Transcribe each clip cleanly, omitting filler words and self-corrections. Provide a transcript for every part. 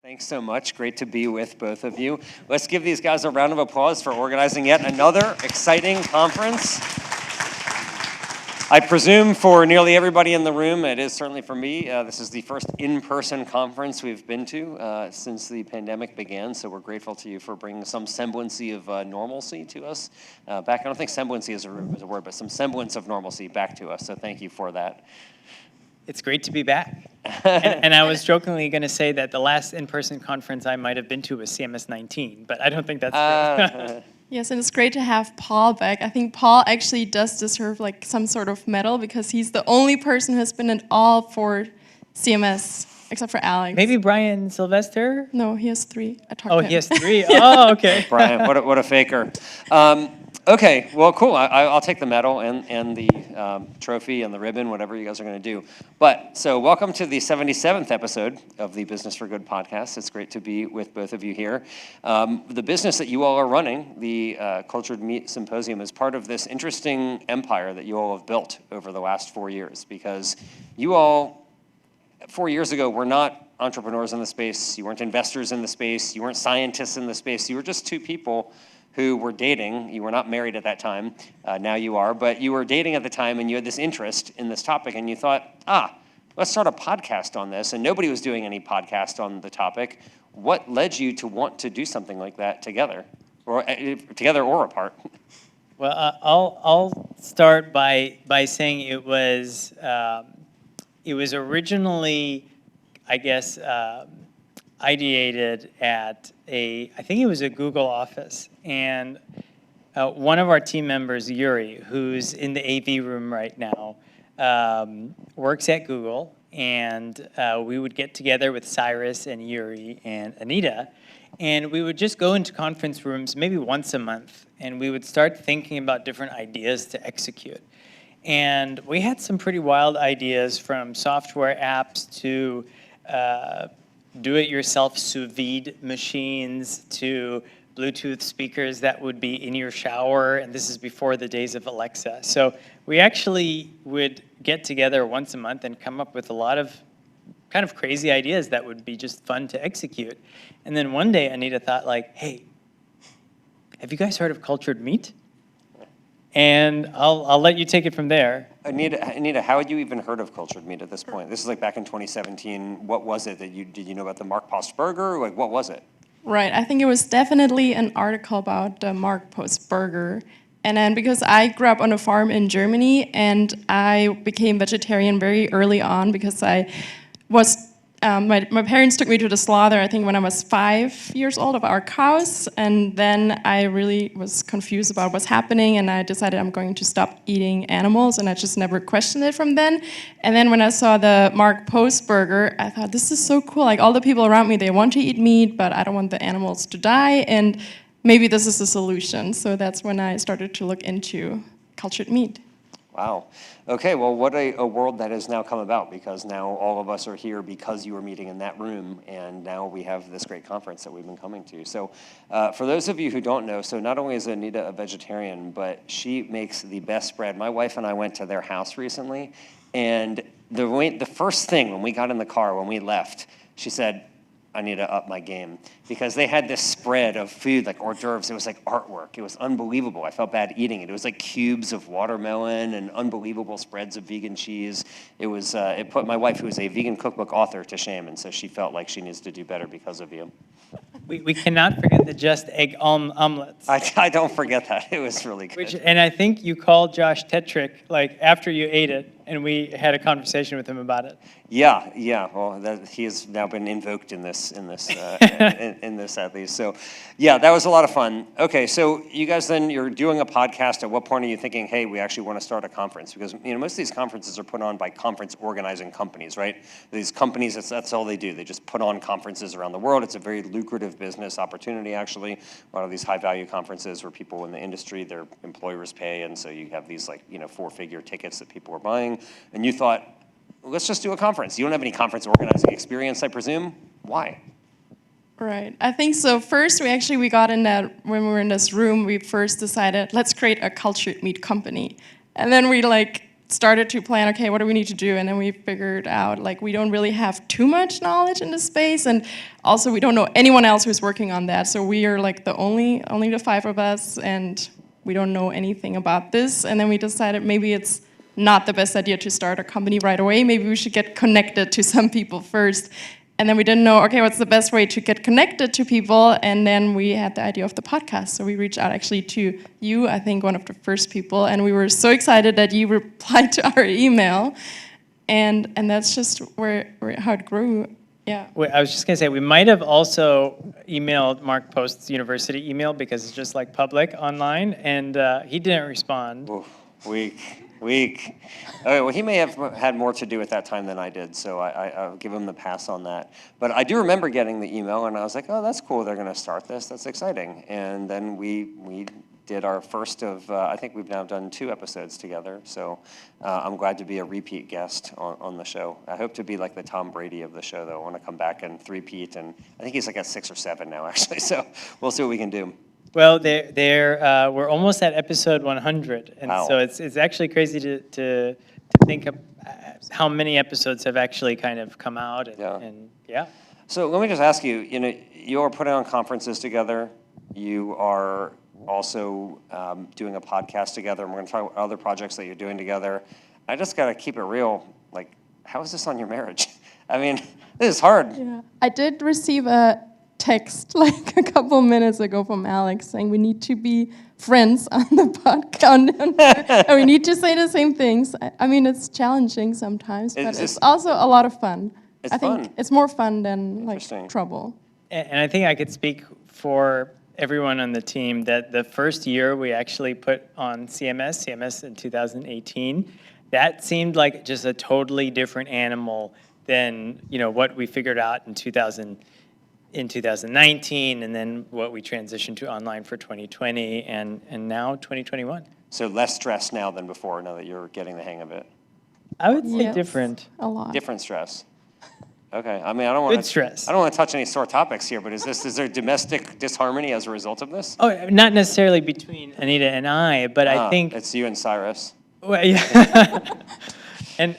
Thanks so much. Great to be with both of you. Let's give these guys a round of applause for organizing yet another exciting conference. I presume for nearly everybody in the room, it is certainly for me, this is the first in-person conference we've been to since the pandemic began, so we're grateful to you for bringing some semblance of normalcy to us back. I don't think semblance is a word, but some semblance of normalcy back to us, so thank you for that. It's great to be back. and I was jokingly going to say that the last in-person conference I might have been to was CMS19, but I don't think that's true. Yes, and it's great to have Paul back. I think Paul actually does deserve like some sort of medal because he's the only person who has been in all 4 CMS, except for Alex. Maybe Brian Sylvester? No, he has 3. I talked to him. He has 3? Oh, okay. Brian, what a faker. Okay, well, cool. I'll take the medal and the trophy and the ribbon, whatever you guys are going to do. So welcome to the 77th episode of the Business for Good podcast. It's great to be with both of you here. The business that you all are running, the Cultured Meat Symposium, is part of this interesting empire that you all have built over the last 4 years, because you all, 4 years ago, were not entrepreneurs in the space. You weren't investors in the space. You weren't scientists in the space. You were just 2 people who were dating. You were not married at that time. Now you are. But you were dating at the time, and you had this interest in this topic, and you thought, let's start a podcast on this. And nobody was doing any podcast on the topic. What led you to want to do something like that together or apart? Well, I'll start by saying it was originally, I guess, ideated at I think it was a Google office, and one of our team members, Yuri, who's in the AV room right now, works at Google, and we would get together with Cyrus and Yuri and Anita, and we would just go into conference rooms maybe once a month, and we would start thinking about different ideas to execute. And we had some pretty wild ideas, from software apps to do-it-yourself sous vide machines to Bluetooth speakers that would be in your shower, and this is before the days of Alexa. So we actually would get together once a month and come up with a lot of kind of crazy ideas that would be just fun to execute. And then one day Anita thought, like, hey, have you guys heard of cultured meat? And I'll let you take it from there. Anita, how had you even heard of cultured meat at this point? This is like back in 2017. What was it that did you know about the Mark Post burger? Like, what was it? Right, I think it was definitely an article about the Mark Post burger. And then because I grew up on a farm in Germany, and I became vegetarian very early on because I was my parents took me to the slaughter, I think, when I was 5 years old, of our cows, and then I really was confused about what's happening, and I decided I'm going to stop eating animals, and I just never questioned it from then. And then when I saw the Mark Post burger, I thought, this is so cool. Like, all the people around me, they want to eat meat, but I don't want the animals to die, and maybe this is a solution. So that's when I started to look into cultured meat. Wow. Okay, well, what a world that has now come about, because now all of us are here because you were meeting in that room, and now we have this great conference that we've been coming to. So for those of you who don't know, so not only is Anita a vegetarian, but she makes the best bread. My wife and I went to their house recently, and the first thing when we got in the car, when we left, she said, I need to up my game, because they had this spread of food, like hors d'oeuvres. It was like artwork. It was unbelievable. I felt bad eating it. It was like cubes of watermelon and unbelievable spreads of vegan cheese. It put my wife, who is a vegan cookbook author, to shame, and so she felt like she needs to do better because of you. We cannot forget the just egg omelets. I don't forget that. It was really good. And I think you called Josh Tetrick, like, after you ate it, and we had a conversation with him about it. Yeah. Well, he has now been invoked in this at least. So, yeah, that was a lot of fun. Okay, so you guys, then you're doing a podcast. At what point are you thinking, hey, we actually want to start a conference? Because most of these conferences are put on by conference organizing companies, right? These companies, that's all they do. They just put on conferences around the world. It's a very lucrative business opportunity, actually. A lot of these high-value conferences where people in the industry, their employers pay, and so you have these 4-figure tickets that people are buying. And you thought, let's just do a conference. You don't have any conference organizing experience, I presume. Why? Right. I think so. First, we got in that, when we were in this room, we first decided, let's create a cultured meat company. And then we started to plan, okay, what do we need to do? And then we figured out, like, we don't really have too much knowledge in this space, and also we don't know anyone else who's working on that. So we are like the only the 5 of us, and we don't know anything about this. And then we decided maybe it's not the best idea to start a company right away. Maybe we should get connected to some people first. And then we didn't know, okay, what's the best way to get connected to people? And then we had the idea of the podcast. So we reached out actually to you, I think one of the first people, and we were so excited that you replied to our email. And that's just how it grew. Yeah. Wait, I was just gonna say, we might have also emailed Mark Post's university email because it's just like public online, and he didn't respond. Oof, weak. Okay, well, he may have had more to do at that time than I did, so I'll give him the pass on that. But I do remember getting the email, and I was like, oh, that's cool, they're going to start this, that's exciting. And then we did our first of, I think we've now done 2 episodes together, so I'm glad to be a repeat guest on the show. I hope to be like the Tom Brady of the show, though. I want to come back and three-peat, and I think he's like at 6 or 7 now, actually, so we'll see what we can do. Well, we're almost at episode 100, and Wow. so it's actually crazy to think of how many episodes have actually kind of come out, and yeah. So let me just ask you, you are putting on conferences together, you are also doing a podcast together, and we're going to talk about other projects that you're doing together. I just got to keep it real, like, how is this on your marriage? I mean, this is hard. Yeah. I did receive a text like a couple minutes ago from Alex saying we need to be friends on the podcast and we need to say the same things. I mean, it's challenging sometimes, but it's also a lot of fun. It's I think fun. it's more fun than like trouble. And I think I could speak for everyone on the team that the first year we actually put on CMS in 2018, that seemed like just a totally different animal than what we figured out in 2019, and then what we transitioned to online for 2020, and now 2021. So less stress now than before, now that you're getting the hang of it. I would say Yes, different. a lot. Different stress. Okay, I mean, I don't want Good stress. I don't want to touch any sore topics here, but is there domestic disharmony as a result of this? Oh, not necessarily between Anita and I, but I think it's you and Cyrus. well, yeah. and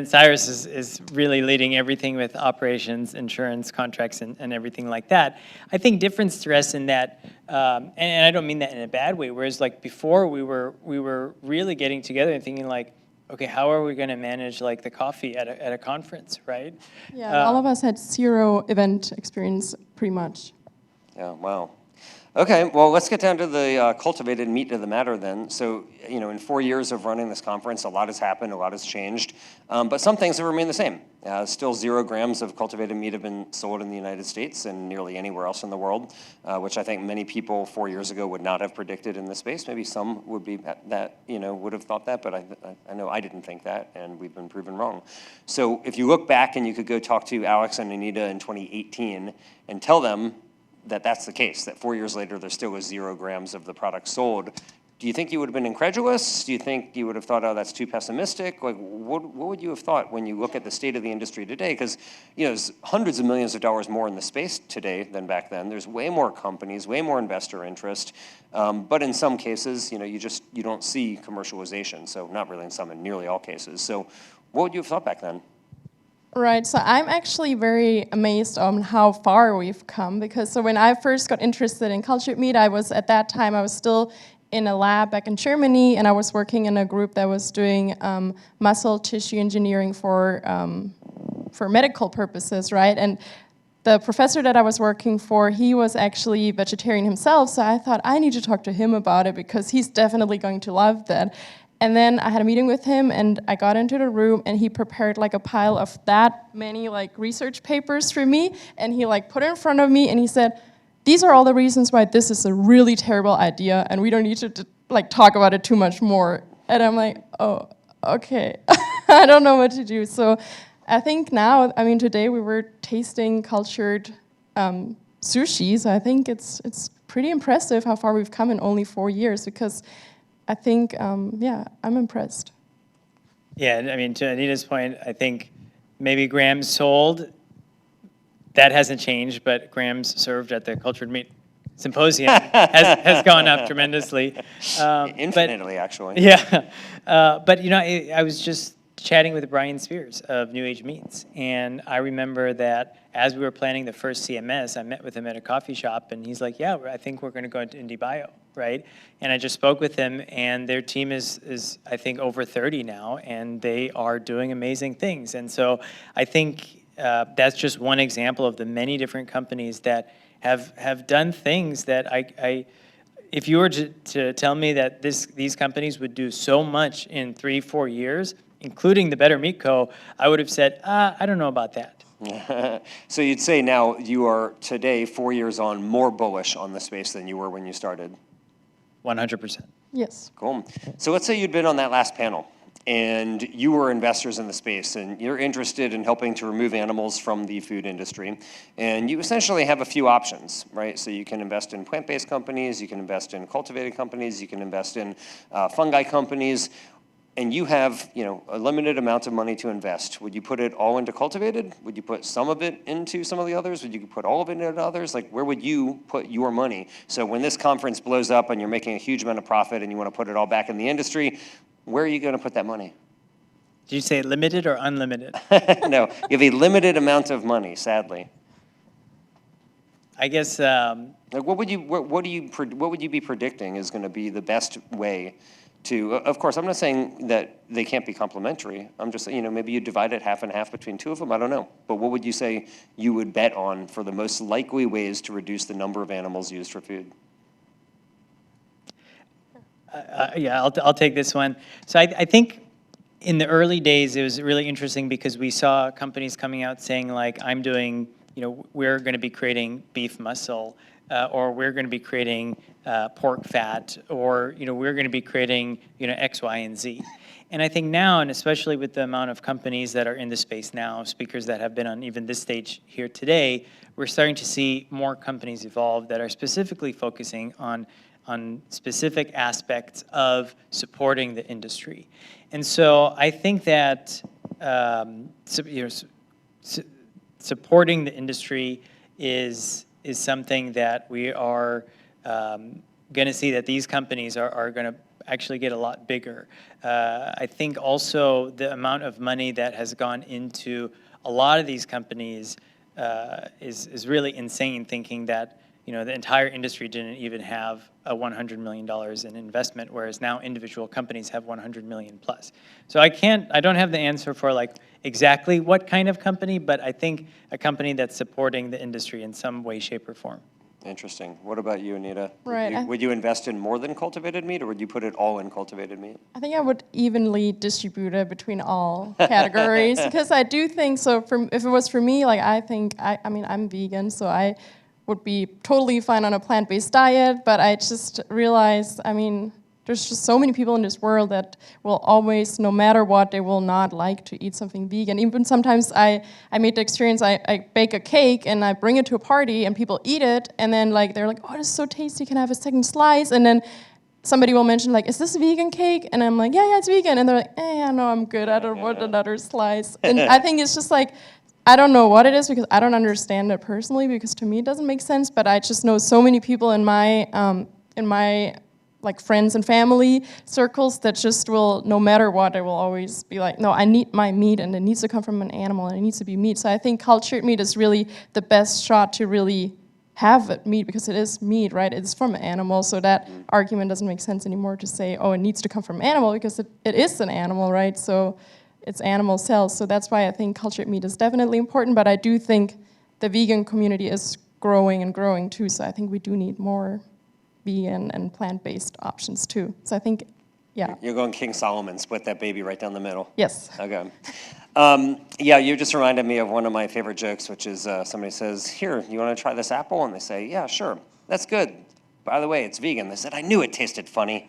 Cyrus is really leading everything with operations, insurance, contracts, and everything like that. I think different stress in that, and I don't mean that in a bad way. Whereas like before, we were really getting together and thinking like, okay, how are we going to manage like the coffee at a conference, right? Yeah, all of us had 0 event experience pretty much. Yeah, wow. Okay, well, let's get down to the cultivated meat of the matter then. So, in 4 years of running this conference, a lot has happened, a lot has changed, but some things have remained the same. Still 0 grams of cultivated meat have been sold in the United States and nearly anywhere else in the world, which I think many people 4 years ago would not have predicted in this space. Maybe some would be that, would have thought that, but I know I didn't think that, and we've been proven wrong. So if you look back and you could go talk to Alex and Anita in 2018 and tell them that that's the case, that 4 years later there still was 0 grams of the product sold, do you think you would have been incredulous? Do you think you would have thought, oh, that's too pessimistic? Like, what would you have thought when you look at the state of the industry today? Because, there's hundreds of millions of dollars more in the space today than back then. There's way more companies, way more investor interest. But in some cases, you don't see commercialization. So not really in some, in nearly all cases. So what would you have thought back then? Right, so I'm actually very amazed on how far we've come, because so when I first got interested in cultured meat, I was still in a lab back in Germany, and I was working in a group that was doing muscle tissue engineering for medical purposes, right? And the professor that I was working for, he was actually vegetarian himself, so I thought I need to talk to him about it because he's definitely going to love that. And then I had a meeting with him, and I got into the room, and he prepared like a pile of that many like research papers for me, and he like put it in front of me, and he said, "These are all the reasons why this is a really terrible idea, and we don't need to like talk about it too much more." And I'm like, "Oh, okay." I don't know what to do. So I think now, I mean, today we were tasting cultured sushi, so I think it's pretty impressive how far we've come in only 4 years, because I think, I'm impressed. Yeah, I mean, to Anita's point, I think maybe grams sold, that hasn't changed, but grams served at the cultured meat symposium has gone up tremendously. Infinitely, actually. Yeah, but I was just chatting with Brian Spears of New Age Meats, and I remember that as we were planning the first CMS, I met with him at a coffee shop, and he's like, "Yeah, I think we're going to go into IndieBio, right?" And I just spoke with him, and their team is I think over 30 now, and they are doing amazing things. And so I think that's just one example of the many different companies that have done things that if you were to tell me that these companies would do so much in 3-4 years, including the Better Meat Co., I would have said, I don't know about that. So you'd say now you are today, 4 years on, more bullish on the space than you were when you started? 100%. Yes. Cool. So let's say you'd been on that last panel, and you were investors in the space, and you're interested in helping to remove animals from the food industry, and you essentially have a few options, right? So you can invest in plant-based companies, you can invest in cultivated companies, you can invest in fungi companies, and you have, a limited amount of money to invest. Would you put it all into cultivated? Would you put some of it into some of the others? Would you put all of it into others? Like, where would you put your money? So when this conference blows up and you're making a huge amount of profit and you want to put it all back in the industry, where are you going to put that money? Did you say limited or unlimited? No, you have a limited amount of money, sadly. I guess. Like, what would you be predicting is going to be the best way to? Of course, I'm not saying that they can't be complementary. I'm just saying, maybe you divide it half and half between two of them. I don't know, but what would you say you would bet on for the most likely ways to reduce the number of animals used for food? Yeah, I'll take this one. So I think in the early days, it was really interesting because we saw companies coming out saying like, I'm doing, we're going to be creating beef muscle, or we're going to be creating pork fat, or, we're going to be creating, X, Y, and Z. And I think now, and especially with the amount of companies that are in the space now, speakers that have been on even this stage here today, we're starting to see more companies evolve that are specifically focusing on specific aspects of supporting the industry. And so I think that supporting the industry is something that we are going to see that these companies are going to actually get a lot bigger. I think also the amount of money that has gone into a lot of these companies is really insane, thinking that the entire industry didn't even have a $100 million in investment, whereas now individual companies have 100 million plus. So I don't have the answer for like exactly what kind of company, but I think a company that's supporting the industry in some way, shape, or form. Interesting. What about you, Anita? Right. Would you invest in more than cultivated meat, or would you put it all in cultivated meat? I think I would evenly distribute it between all categories because I do think so. If it was for me, like I mean, I'm vegan, so I would be totally fine on a plant-based diet, but I just realized, there's just so many people in this world that will always, no matter what, they will not like to eat something vegan. Even sometimes I made the experience, I bake a cake and I bring it to a party and people eat it, and then they're like, oh, this is so tasty, can I have a second slice? And then somebody will mention is this a vegan cake? And I'm like, yeah, it's vegan. And they're like, yeah, no, I'm good, I don't want another slice. And I think it's just I don't know what it is because I don't understand it personally because to me it doesn't make sense, but I just know so many people in my friends and family circles that just will, no matter what, they will always be like, no, I need my meat and it needs to come from an animal and it needs to be meat. So I think cultured meat is really the best shot to really have it meat because it is meat, right? It's from an animal, so that argument doesn't make sense anymore to say, oh, it needs to come from an animal because it is an animal, right? So it's animal cells. So that's why I think cultured meat is definitely important, but I do think the vegan community is growing and growing too, so I think we do need more vegan and plant-based options too. So I think, yeah. You're going King Solomon, split that baby right down the middle. Yes. Okay. Yeah, you just reminded me of one of my favorite jokes, which is somebody says, here, you want to try this apple? And they say, yeah, sure, that's good. By the way, it's vegan. They said, I knew it tasted funny.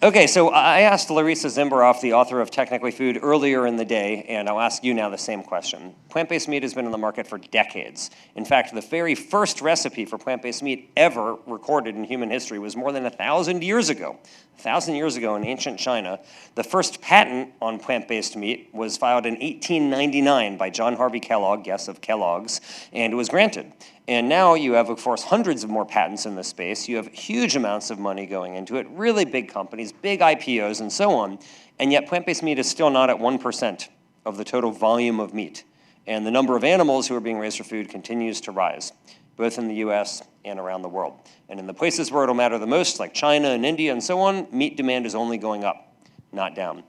Okay, so I asked Larissa Zimberoff, the author of Technically Food, earlier in the day, and I'll ask you now the same question. Plant-based meat has been on the market for decades. In fact, the very first recipe for plant-based meat ever recorded in human history was more than 1,000 years ago. 1,000 years ago in ancient China, the first patent on plant-based meat was filed in 1899 by John Harvey Kellogg, yes, of Kellogg's, and it was granted. And now you have, of course, hundreds of more patents in this space. You have huge amounts of money going into it, really big companies, big IPOs, and so on. And yet plant-based meat is still not at 1% of the total volume of meat. And the number of animals who are being raised for food continues to rise, both in the US and around the world. And in the places where it'll matter the most, like China and India and so on, meat demand is only going up, not down.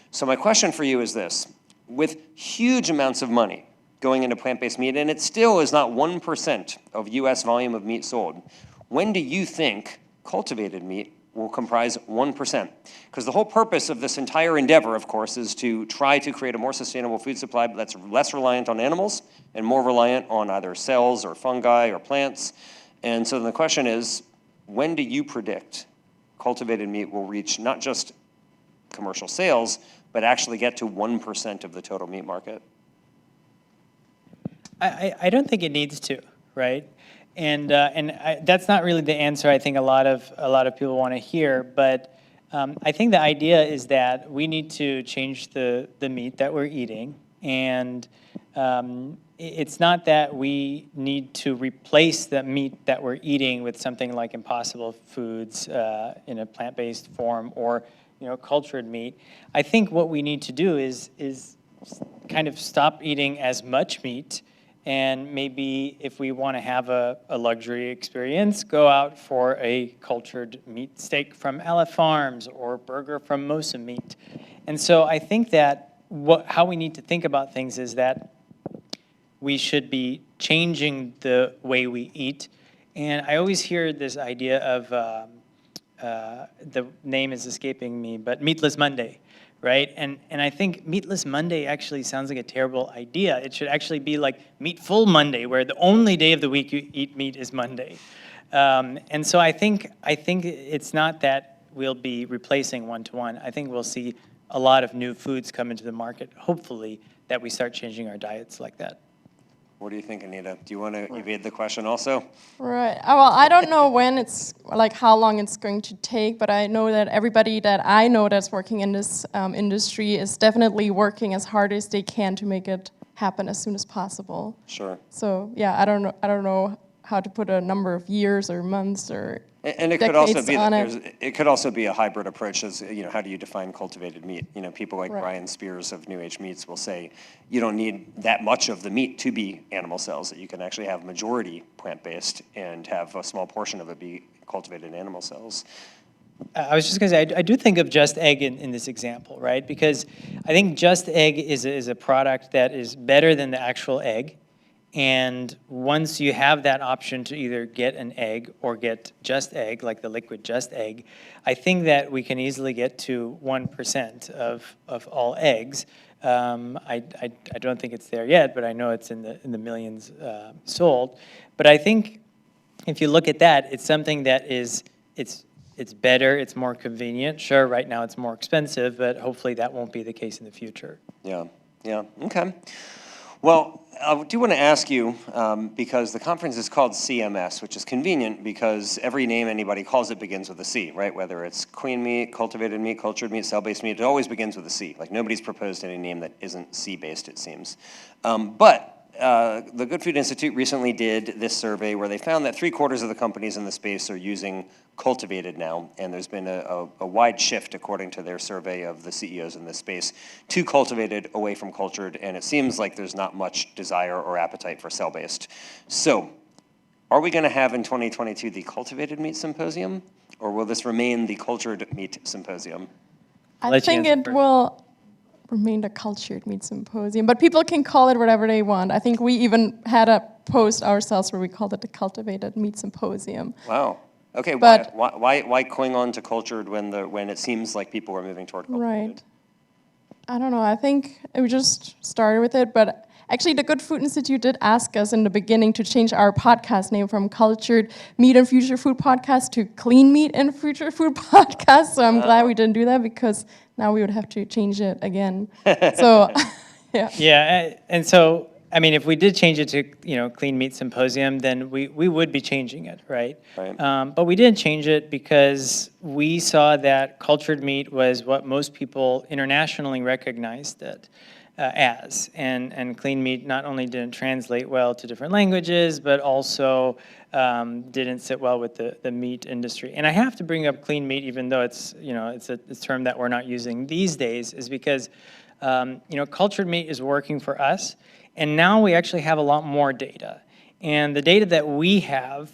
So my question for you is this: with huge amounts of money going into plant-based meat, and it still is not 1% of US volume of meat sold, when do you think cultivated meat will comprise 1%? Because the whole purpose of this entire endeavor, of course, is to try to create a more sustainable food supply that's less reliant on animals and more reliant on either cells or fungi or plants. And so the question is, when do you predict cultivated meat will reach not just commercial sales, but actually get to 1% of the total meat market? I don't think it needs to, right? And that's not really the answer I think a lot of people want to hear. But I think the idea is that we need to change the meat that we're eating, and it's not that we need to replace the meat that we're eating with something like Impossible Foods in a plant-based form, or cultured meat. I think what we need to do is kind of stop eating as much meat. And maybe if we want to have a luxury experience, go out for a cultured meat steak from Ella Farms or burger from Mosa Meat. And so I think that how we need to think about things is that we should be changing the way we eat. And I always hear this idea of, the name is escaping me, but Meatless Monday. Right? And I think Meatless Monday actually sounds like a terrible idea. It should actually be like Meatful Monday, where the only day of the week you eat meat is Monday. And so I think it's not that we'll be replacing one-to-one. I think we'll see a lot of new foods come into the market, hopefully, that we start changing our diets like that. What do you think, Anita? Do you want to evade the question also? Right. Well, I don't know when it's, like how long it's going to take, but I know that everybody that I know that's working in this industry is definitely working as hard as they can to make it happen as soon as possible. Sure. So yeah, I don't know how to put a number of years or months or And it could also be on that it could also be a hybrid approach. As how do you define cultivated meat? People like Right. Brian Spears of New Age Meats will say you don't need that much of the meat to be animal cells. That you can actually have majority plant-based and have a small portion of it be cultivated animal cells. I was just going to say, I do think of Just Egg in this example, right? Because I think Just Egg is a product that is better than the actual egg. And once you have that option to either get an egg or get Just Egg, like the liquid Just Egg, I think that we can easily get to 1% of all eggs. I don't think it's there yet, but I know it's in the millions sold. But I think if you look at that, it's something that it's better, it's more convenient. Sure, right now it's more expensive, but hopefully that won't be the case in the future. Yeah, okay. Well, I do want to ask you, because the conference is called CMS, which is convenient because every name anybody calls it begins with a C, right? Whether it's clean meat, cultivated meat, cultured meat, cell-based meat, it always begins with a C. Like nobody's proposed any name that isn't C-based, it seems. But the Good Food Institute recently did this survey where they found that 3/4 of the companies in the space are using cultivated now, and there's been a wide shift, according to their survey of the CEOs in this space, to cultivated away from cultured, and it seems like there's not much desire or appetite for cell-based. So, are we going to have in 2022 the Cultivated Meat Symposium, or will this remain the Cultured Meat Symposium? I think it will remain the Cultured Meat Symposium, but people can call it whatever they want. I think we even had a post ourselves where we called it the Cultivated Meat Symposium. Wow. Okay, But why cling on to cultured when it seems like people are moving toward cultivated? Right. I don't know. I think we just started with it, but actually the Good Food Institute did ask us in the beginning to change our podcast name from Cultured Meat and Future Food Podcast to Clean Meat and Future Food Podcast. So I'm glad we didn't do that, because now we would have to change it again. So, yeah. Yeah, and so, I mean, if we did change it to, Clean Meat Symposium, then we would be changing it, right? Right. But we didn't change it because we saw that cultured meat was what most people internationally recognized it. as. And clean meat not only didn't translate well to different languages, but also didn't sit well with the meat industry. And I have to bring up clean meat, even though it's a term that we're not using these days, is because cultured meat is working for us, and now we actually have a lot more data. And the data that we have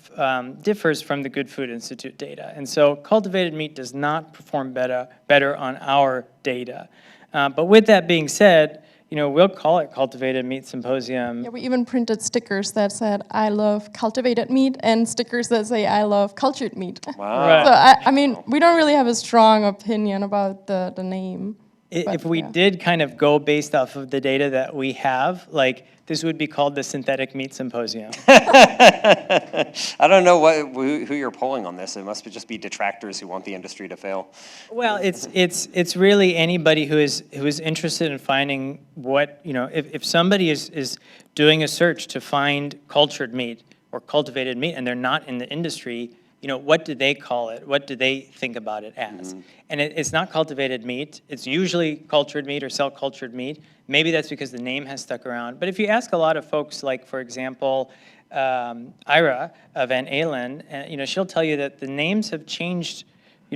differs from the Good Food Institute data. And so cultivated meat does not perform better on our data. But with that being said, we'll call it Cultivated Meat Symposium. Yeah, we even printed stickers that said, I love cultivated meat, and stickers that say, I love cultured meat. Wow. Right. So, I mean, we don't really have a strong opinion about the name. If But, we yeah. did kind of go based off of the data that we have, like, this would be called the Synthetic Meat Symposium. I don't know who you're polling on this. It must just be detractors who want the industry to fail. Well, it's really anybody who is interested in finding what, if somebody is doing a search to find cultured meat or cultivated meat and they're not in the industry, what do they call it? What do they think about it as? And it's not cultivated meat. It's usually cultured meat or cell-cultured meat. Maybe that's because the name has stuck around. But if you ask a lot of folks, like, for example, Ira Van Alen, she'll tell you that the names have changed,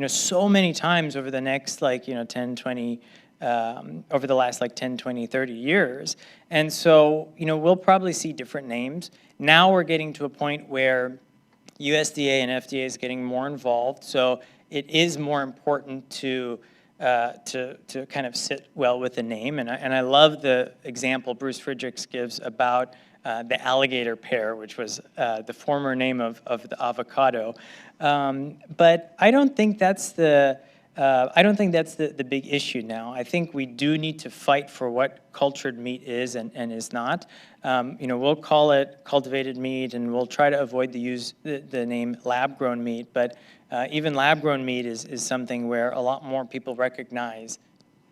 so many times over the next, 10, 20, over the last, 10, 20, 30 years. And so, we'll probably see different names. Now we're getting to a point where USDA and FDA is getting more involved, so it is more important to kind of sit well with the name. And I love the example Bruce Friedrichs gives about the alligator pear, which was the former name of the avocado. But I don't think that's the big issue now. I think we do need to fight for what cultured meat is and is not. We'll call it cultivated meat, and we'll try to avoid the name lab-grown meat. But even lab-grown meat is something where a lot more people recognize,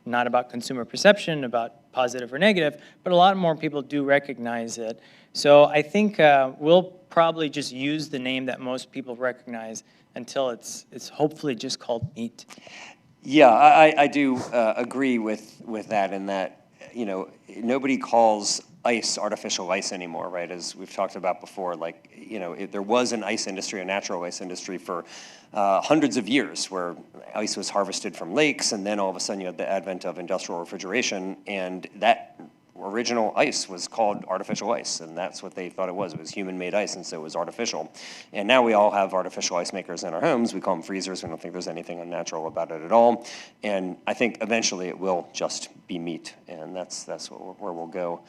not about consumer perception, about positive or negative, but a lot more people do recognize it. So I think we'll probably just use the name that most people recognize until it's hopefully just called meat. Yeah, I do agree with that, in that, nobody calls ice artificial ice anymore, right? As we've talked about before, there was an ice industry, a natural ice industry for hundreds of years, where ice was harvested from lakes, and then all of a sudden you had the advent of industrial refrigeration, and that original ice was called artificial ice, and that's what they thought it was. It was human-made ice, and so it was artificial. And now we all have artificial ice makers in our homes. We call them freezers. We don't think there's anything unnatural about it at all. And I think eventually it will just be meat, and that's where we'll go.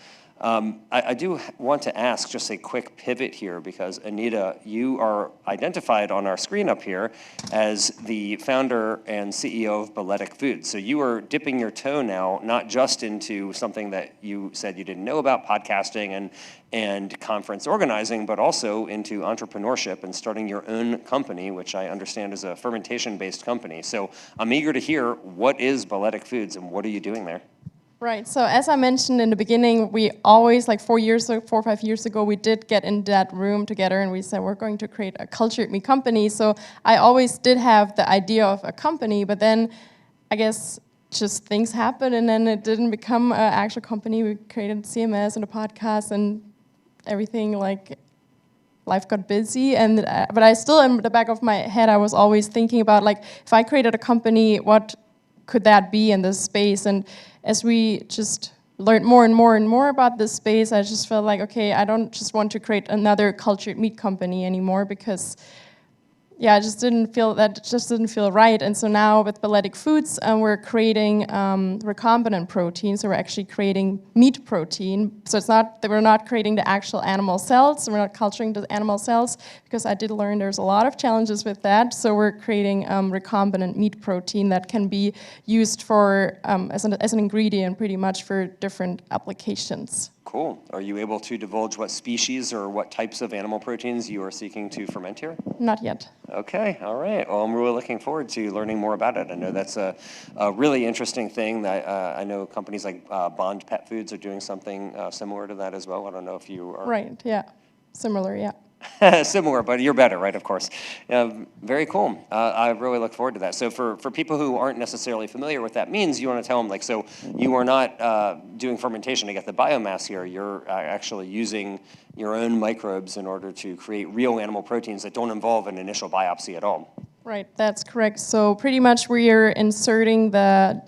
I do want to ask just a quick pivot here, because Anita, you are identified on our screen up here as the founder and CEO of Broellechs Foods. So you are dipping your toe now, not just into something that you said you didn't know about, podcasting and conference organizing, but also into entrepreneurship and starting your own company, which I understand is a fermentation-based company. So I'm eager to hear, what is Broellechs Foods and what are you doing there? Right, so as I mentioned in the beginning, we always, 4 or 5 years ago, we did get in that room together and we said we're going to create a cultured meat company. So I always did have the idea of a company, but then I guess just things happened and then it didn't become an actual company. We created CMS and a podcast and everything, life got busy. But I still, in the back of my head, I was always thinking about, if I created a company, what could that be in this space? And as we just learned more and more and more about this space, I just felt like, okay, I don't just want to create another cultured meat company anymore, because it just didn't feel right. And so now with Broellechs Foods, we're creating recombinant protein. So we're actually creating meat protein. So it's not that we're not creating the actual animal cells. We're not culturing the animal cells, because I did learn there's a lot of challenges with that. So we're creating recombinant meat protein that can be used for as an ingredient, pretty much, for different applications. Cool. Are you able to divulge what species or what types of animal proteins you are seeking to ferment here? Not yet. Okay, all right. Well, I'm really looking forward to learning more about it. I know that's a really interesting thing. That I know companies like Bond Pet Foods are doing something similar to that as well. I don't know if you are... Right, yeah. Similar, yeah. Similar, but you're better, right, of course. Very cool. I really look forward to that. So for people who aren't necessarily familiar with that means, you want to tell them, like, so you are not doing fermentation to get the biomass here. You're actually using your own microbes in order to create real animal proteins that don't involve an initial biopsy at all. Right, that's correct. So pretty much we're inserting the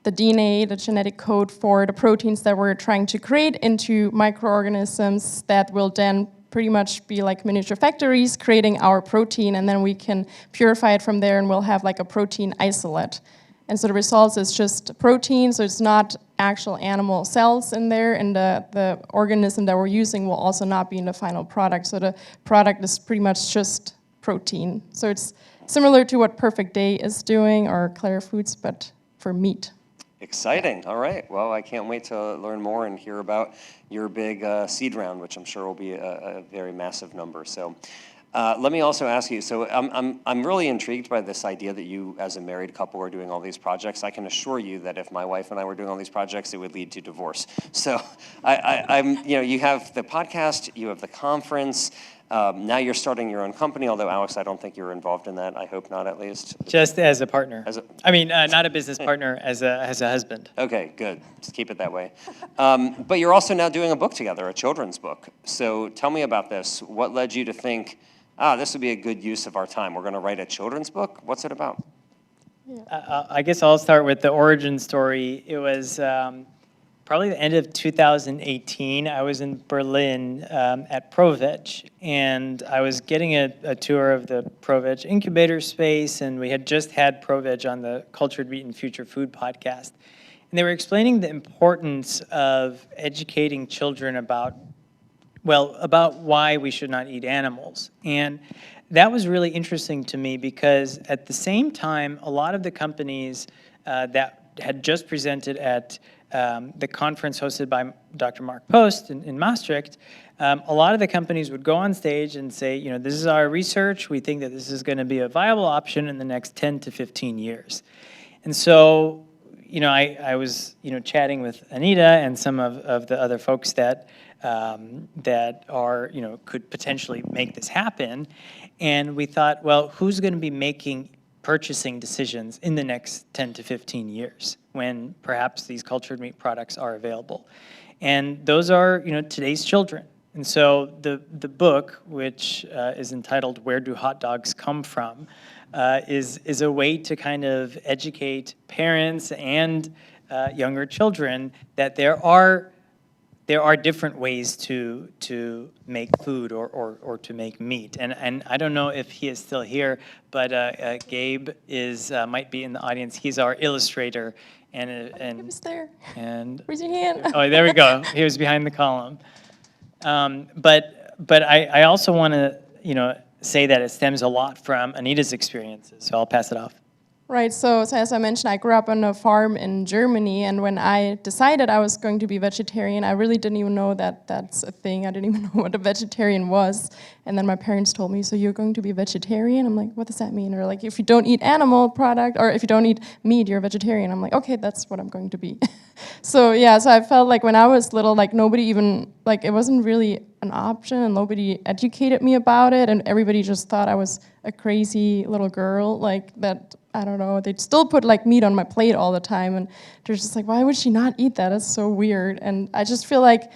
DNA, the genetic code for the proteins that we're trying to create into microorganisms that will then pretty much be like miniature factories creating our protein, and then we can purify it from there and we'll have like a protein isolate. And so the results is just protein, so it's not actual animal cells in there, and the organism that we're using will also not be in the final product. So the product is pretty much just protein. So it's similar to what Perfect Day is doing or Clara Foods, but for meat. Exciting. All right. Well, I can't wait to learn more and hear about your big seed round, which I'm sure will be a very massive number. So let me also ask you, so I'm really intrigued by this idea that you, as a married couple, are doing all these projects. I can assure you that if my wife and I were doing all these projects, it would lead to divorce. So I'm, you have the podcast, you have the conference. Now you're starting your own company, although, Alex, I don't think you're involved in that. I hope not, at least. Just as a partner. Not a business partner, as a husband. Okay, good. Just keep it that way. But you're also now doing a book together, a children's book. So tell me about this. What led you to think, this would be a good use of our time? We're going to write a children's book? What's it about? I guess I'll start with the origin story. It was probably the end of 2018. I was in Berlin at Broellechs, and I was getting a tour of the Broellechs incubator space, and we had just had Broellechs on the Cultured Meat and Future Food podcast. And they were explaining the importance of educating children about why we should not eat animals. And that was really interesting to me because at the same time, a lot of the companies that had just presented at the conference hosted by Dr. Mark Post in Maastricht, a lot of the companies would go on stage and say, this is our research. We think that this is going to be a viable option in the next 10 to 15 years. And so, I was, chatting with Anita and some of the other folks that are, could potentially make this happen. And we thought, well, who's going to be making purchasing decisions in the next 10 to 15 years when perhaps these cultured meat products are available? And those are, today's children. And so the book, which is entitled "Where Do Hot Dogs Come From?" is a way to kind of educate parents and younger children that there are different ways to make food or to make meat. And I don't know if he is still here, but Gabe might be in the audience. He's our illustrator. And Gabe is there. And raise your hand. Oh, there we go. He was behind the column. But I also want to say that it stems a lot from Anita's experiences. So I'll pass it off. Right, so as I mentioned, I grew up on a farm in Germany, and when I decided I was going to be vegetarian, I really didn't even know that that's a thing. I didn't even know what a vegetarian was. And then my parents told me, so you're going to be vegetarian? I'm like, what does that mean? Or like, if you don't eat animal product, or if you don't eat meat, you're a vegetarian. I'm like, okay, that's what I'm going to be. So yeah, so I felt like when I was little, like nobody even, like it wasn't really an option, and nobody educated me about it, and everybody just thought I was a crazy little girl, like that, I don't know, they'd still put like meat on my plate all the time, and they're just like, why would she not eat that? That's so weird. And I just feel like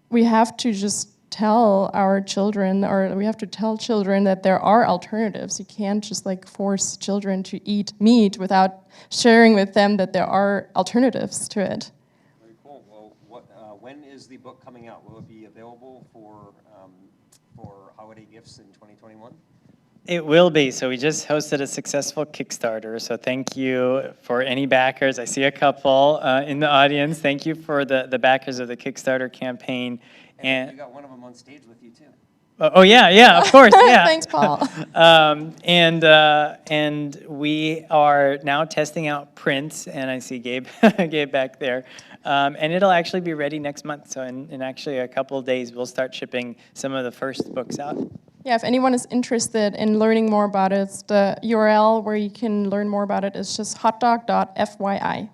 we have to just tell our children, or we have to tell children that there are alternatives. You can't just like force children to eat meat without sharing with them that there are alternatives to it. Very cool. Well, when is the book coming out? Will it be available for holiday gifts in 2021? It will be. So we just hosted a successful Kickstarter. So thank you for any backers. I see a couple in the audience. Thank you for the backers of the Kickstarter campaign. And you got one of them on stage with you too. Oh yeah, of course, yeah. Thanks, Paul. And we are now testing out prints, and I see Gabe back there. And it'll actually be ready next month. So in actually a couple of days, we'll start shipping some of the first books out. Yeah, if anyone is interested in learning more about it, the URL where you can learn more about it is just hotdog.fyi.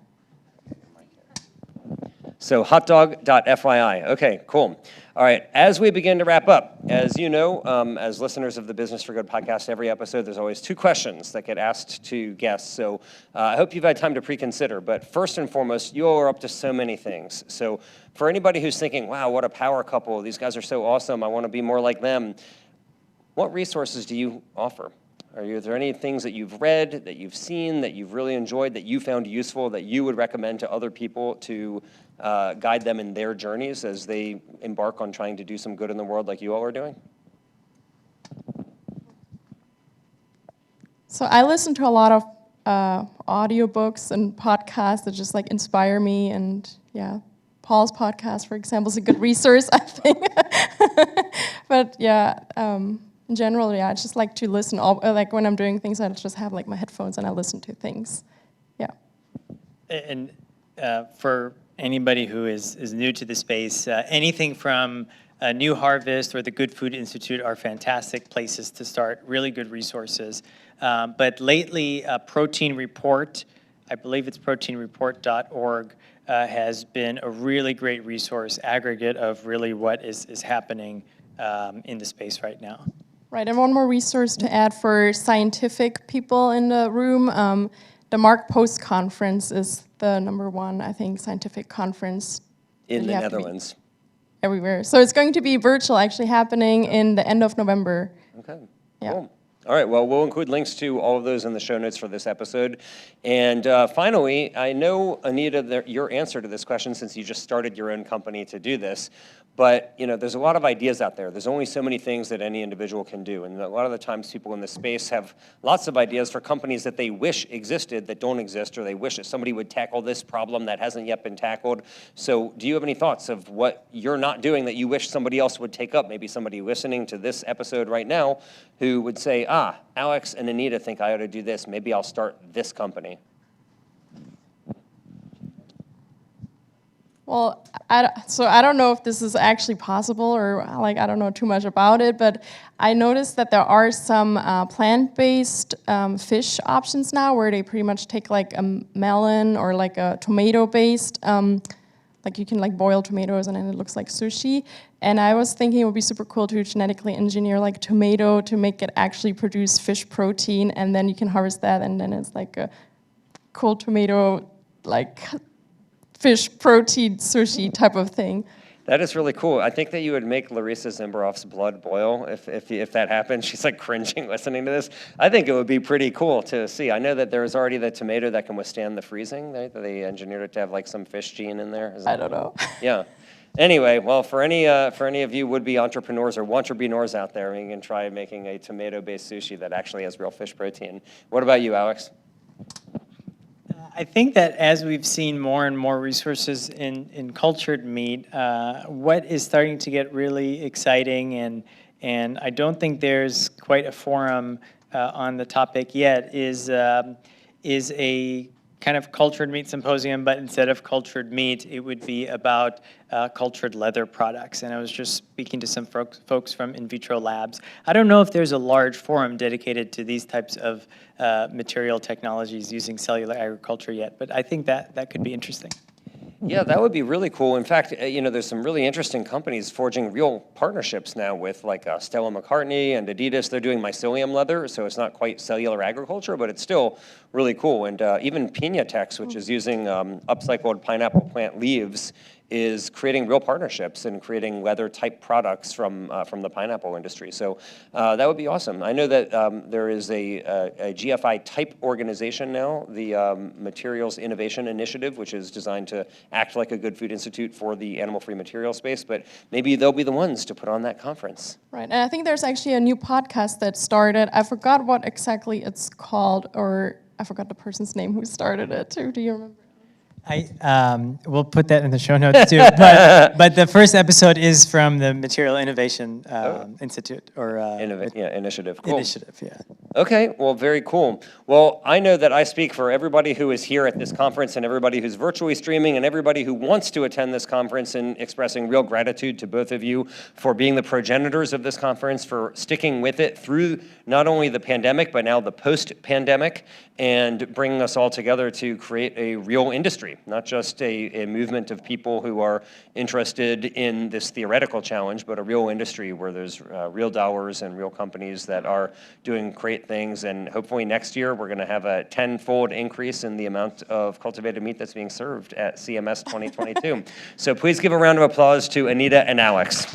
So hotdog.fyi. Okay, cool. All right, as we begin to wrap up, as you know, as listeners of the Business for Good podcast, every episode there's always 2 questions that get asked to guests. So I hope you've had time to pre-consider. But first and foremost, you all are up to so many things. So for anybody who's thinking, wow, what a power couple, these guys are so awesome, I want to be more like them, what resources do you offer? Are there any things that you've read, that you've seen, that you've really enjoyed, that you found useful, that you would recommend to other people to guide them in their journeys as they embark on trying to do some good in the world like you all are doing? So I listen to a lot of audiobooks and podcasts that just like inspire me, and yeah, Paul's podcast, for example, is a good resource, I think. But yeah, in general, yeah, I just like to listen. Like when I'm doing things, I just have like my headphones and I listen to things. Yeah. And for anybody who is new to the space, anything from New Harvest or the Good Food Institute are fantastic places to start, really good resources. But lately, Protein Report, I believe it's proteinreport.org, has been a really great resource, aggregate of really what is happening in the space right now. Right, and one more resource to add for scientific people in the room. The Mark Post Conference is the #1, I think, scientific conference. In the Netherlands. Everywhere. So it's going to be virtual, actually happening in the end of November. Okay, Yeah. cool. All right, well, we'll include links to all of those in the show notes for this episode. And finally, I know, Anita, your answer to this question, since you just started your own company to do this, but there's a lot of ideas out there. There's only so many things that any individual can do. And a lot of the times people in this space have lots of ideas for companies that they wish existed that don't exist, or they wish that somebody would tackle this problem that hasn't yet been tackled. So do you have any thoughts of what you're not doing that you wish somebody else would take up? Maybe somebody listening to this episode right now who would say, Alex and Anita think I ought to do this. Maybe I'll start this company. Well, I don't know if this is actually possible, or like I don't know too much about it, but I noticed that there are some plant-based fish options now where they pretty much take like a melon or like a tomato-based, like you can like boil tomatoes and then it looks like sushi. And I was thinking it would be super cool to genetically engineer like tomato to make it actually produce fish protein, and then you can harvest that, and then it's like a cool tomato like fish protein sushi type of thing. That is really cool. I think that you would make Larissa Zimberoff's blood boil if that happened. She's like cringing listening to this. I think it would be pretty cool to see. I know that there is already the tomato that can withstand the freezing. They engineered it to have like some fish gene in there. I don't know. Yeah. Anyway, well, for any of you would-be entrepreneurs or wantrepreneurs out there, you can try making a tomato-based sushi that actually has real fish protein. What about you, Alex? I think that as we've seen more and more resources in cultured meat, what is starting to get really exciting, and I don't think there's quite a forum on the topic yet, is a kind of cultured meat symposium, but instead of cultured meat, it would be about cultured leather products. And I was just speaking to some folks from In Vitro Labs. I don't know if there's a large forum dedicated to these types of material technologies using cellular agriculture yet, but I think that could be interesting. Yeah, that would be really cool. In fact, there's some really interesting companies forging real partnerships now with like Stella McCartney and Adidas. They're doing mycelium leather, so it's not quite cellular agriculture, but it's still really cool. And even Pinatex, which is using upcycled pineapple plant leaves, is creating real partnerships and creating leather-type products from the pineapple industry. So that would be awesome. I know that there is a GFI-type organization now, the Materials Innovation Initiative, which is designed to act like a Good Food Institute for the animal-free material space, but maybe they'll be the ones to put on that conference. Right, and I think there's actually a new podcast that started. I forgot what exactly it's called, or I forgot the person's name who started it too. Do you remember? We'll put that in the show notes too. But the first episode is from the Material Innovation Institute or Initiative. Cool. Initiative. Yeah. Okay, well, very cool. Well, I know that I speak for everybody who is here at this conference and everybody who's virtually streaming and everybody who wants to attend this conference in expressing real gratitude to both of you for being the progenitors of this conference, for sticking with it through not only the pandemic, but now the post-pandemic, and bringing us all together to create a real industry, not just a movement of people who are interested in this theoretical challenge, but a real industry where there's real dollars and real companies that are doing great things. And hopefully next year, we're going to have a 10-fold increase in the amount of cultivated meat that's being served at CMS 2022. So please give a round of applause to Anita and Alex.